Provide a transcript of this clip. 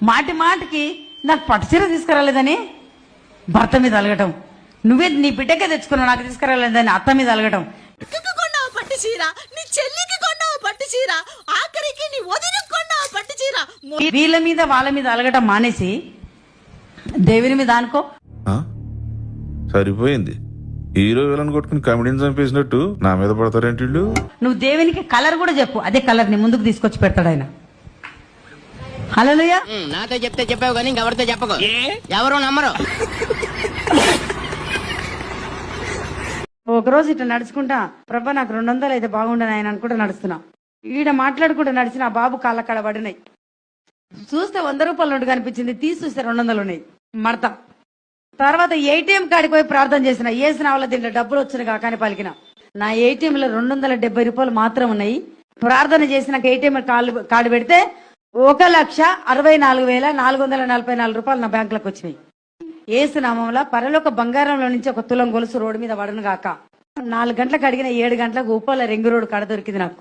మాటి మాటికి నాకు పట్టుచీర తీసుకురాలేదని భర్త మీద అలగటం, నువ్వే నీ బిడ్డకే తెచ్చుకున్నావు నాకు తీసుకురాలేదని అత్త మీద అలగటం. కొన్నావు పట్టు చీర, నీ చెల్లికి కొన్నావు పట్టు చీర, ఆఖరికి నీ వదినకు కొన్నావు పట్టు చీర. వీళ్ళ మీద వాళ్ళ మీద అలగటం మానేసి దేవుని మీద అనుకో. సరిపోయింది. హీరో విలన్ కొట్టుకుని కమెడీని చంపేసినట్టు నా మీద పడతారేంటి వీళ్ళు? నువ్వు దేవునికి కలర్ కూడా చెప్పు, అదే కలర్ ని ముందుకు తీసుకొచ్చి పెడతాడు ఆయన. హల్లెలూయా. నాతో చెప్తే చెప్పావు కానీ ఇంకెవరితో చెప్పకు, ఎవరు నమ్మరు. ఒకరోజు ఇట్లా నడుచుకుంటా, ప్రభా నాకు 200 అయితే బాగుండని ఆయన అనుకుంటా నడుస్తున్నా. ఈడ మాట్లాడుకుంటూ నడిచిన ఆ బాబు కాళ్ళ కాడ పడినాయి. చూస్తే 100 రూపాయల నోటు కనిపించింది, తీసి చూస్తే 200 ఉన్నాయి మడత. తర్వాత ఏటీఎం కాడికి పోయి ప్రార్థన చేసిన, ఏసిన వాళ్ళ దీంట్లో డబ్బులు వచ్చిన కాకని పలికిన. నా ఏటీఎం లో 270 రూపాయలు మాత్రం ఉన్నాయి. ప్రార్థన చేసినాక ఏటీఎం కార్డు పెడితే 1,64,444 రూపాయలు నా బ్యాంకులకు వచ్చినాయి. ఏసు నామంలో పరలోక బంగారంలో నుంచి ఒక తులం గొలుసు రోడ్డు మీద పడను గాక. 4 గంటలకు అడిగిన 7 గంటలకు ఉప్పల రింగు రోడ్డు కాడ దొరికింది నాకు.